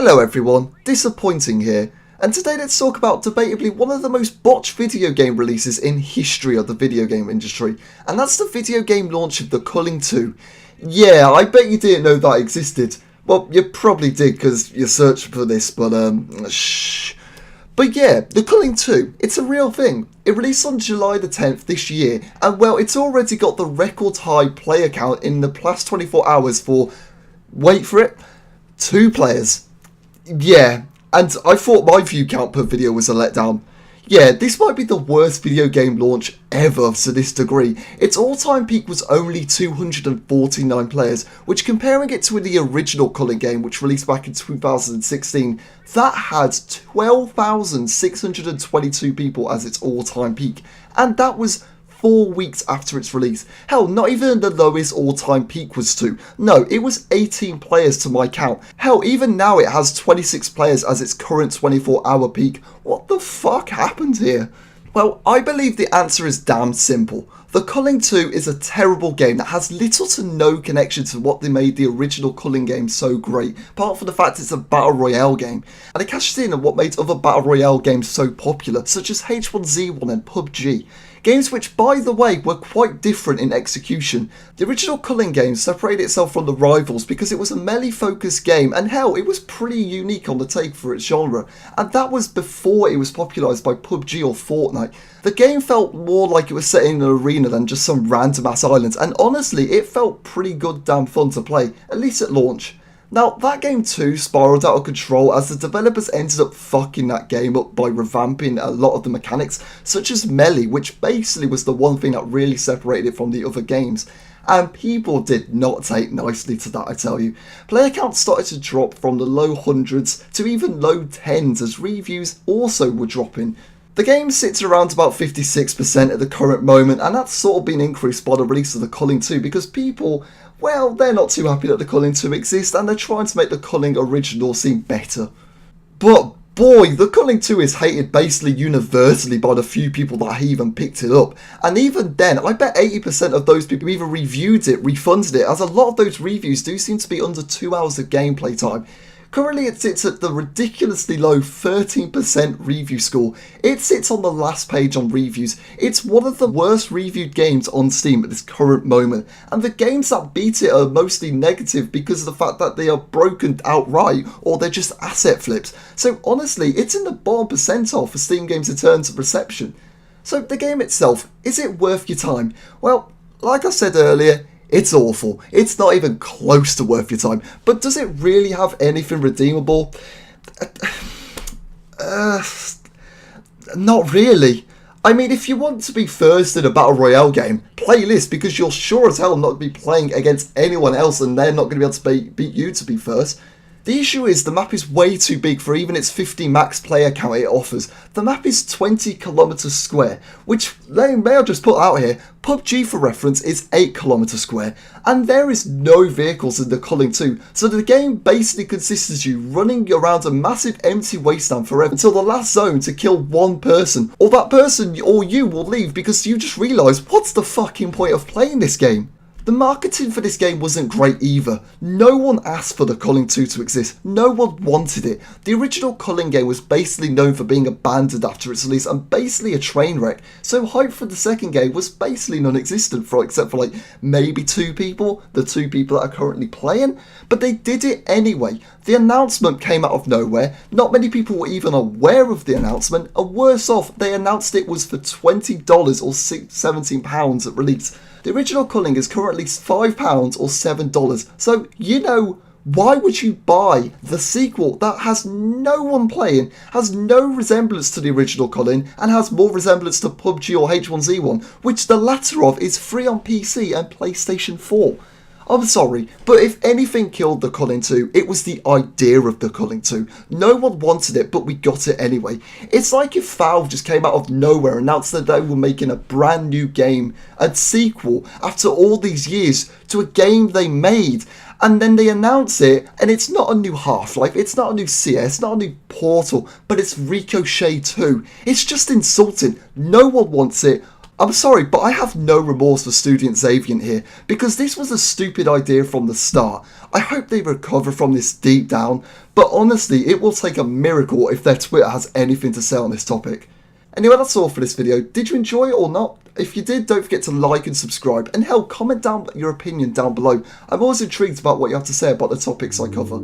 Hello everyone, Disappointing here, and today let's talk about debatably one of the most botched video game releases in history of the video game industry, and that's the video game launch of the Culling II. Yeah, I bet you didn't know that existed. Well, you probably did because you searched for this, but shh. But yeah, the Culling II, it's a real thing. It released on July the 10th this year, and well, it's already got the record high player count in the past 24 hours for, wait for it, 2 players. Yeah, and I thought my view count per video was a letdown. Yeah, this might be the worst video game launch ever to this degree. Its all-time peak was only 249 players, which comparing it to the original Culling game, which released back in 2016, that had 12,622 people as its all-time peak, and that was 4 weeks after its release. Hell, not even the lowest all-time peak was 2. No, it was 18 players to my count. Hell, even now it has 26 players as its current 24-hour peak. What the fuck happened here? Well, I believe the answer is damn simple. The Culling II is a terrible game that has little to no connection to what they made the original Culling game so great, apart from the fact it's a battle royale game, and it cashes in on what made other battle royale games so popular, such as H1Z1 and PUBG. Games which, by the way, were quite different in execution. The original Culling game separated itself from the rivals because it was a melee-focused game, and hell, it was pretty unique on the take for its genre, and that was before it was popularised by PUBG or Fortnite. The game felt more like it was set in an arena than just some random ass islands, and honestly, it felt pretty goddamn fun to play, at least at launch. Now, that game too spiraled out of control as the developers ended up fucking that game up by revamping a lot of the mechanics, such as melee, which basically was the one thing that really separated it from the other games. And people did not take nicely to that, I tell you. Player counts started to drop from the low hundreds to even low tens as reviews also were dropping. The game sits around about 56% at the current moment, and that's sort of been increased by the release of the Culling II because people, well, they're not too happy that the Culling II exists and they're trying to make the Culling original seem better. But boy, the Culling II is hated basically universally by the few people that even picked it up. And even then, I bet 80% of those people either reviewed it, refunded it, as a lot of those reviews do seem to be under 2 hours of gameplay time. Currently it sits at the ridiculously low 13% review score. It sits on the last page on reviews. It's one of the worst reviewed games on Steam at this current moment, and the games that beat it are mostly negative because of the fact that they are broken outright or they're just asset flips. So honestly, it's in the bottom percentile for Steam games in terms of reception. So the game itself, is it worth your time? Well, like I said earlier, it's awful. It's not even close to worth your time. But does it really have anything redeemable? Not really. I mean, if you want to be first in a battle royale game, play this because you're sure as hell not going to be playing against anyone else and they're not going to be able to beat you to be first. The issue is the map is way too big for even its 50 max player count it offers. The map is 20 kilometers square, which, may I just put out here, PUBG for reference is 8 kilometers square, and there is no vehicles in the Culling II, so the game basically consists of you running around a massive empty wasteland forever until the last zone to kill one person, or that person or you will leave because you just realise, what's the fucking point of playing this game? The marketing for this game wasn't great either. No one asked for the Culling II to exist. No one wanted it. The original Culling game was basically known for being abandoned after its release and basically a train wreck. So hype for the second game was basically non-existent except for like maybe 2 people, the 2 people that are currently playing. But they did it anyway. The announcement came out of nowhere. Not many people were even aware of the announcement. And worse off, they announced it was for $20 or £17 at release. The original Culling is currently £5 or $7, so you know, why would you buy the sequel that has no one playing, has no resemblance to the original Culling, and has more resemblance to PUBG or H1Z1, which the latter of is free on PC and PlayStation 4? I'm sorry, but if anything killed the Culling II, it was the idea of the Culling II. No one wanted it, but we got it anyway. It's like if Valve just came out of nowhere and announced that they were making a brand new game, a sequel, after all these years, to a game they made. And then they announce it, and it's not a new Half-Life, it's not a new CS, it's not a new Portal, but it's Ricochet 2. It's just insulting. No one wants it. I'm sorry, but I have no remorse for Student Xavier here, because this was a stupid idea from the start. I hope they recover from this deep down, but honestly, it will take a miracle if their Twitter has anything to say on this topic. Anyway, that's all for this video. Did you enjoy it or not? If you did, don't forget to like and subscribe, and hell, comment down your opinion down below. I'm always intrigued about what you have to say about the topics I cover.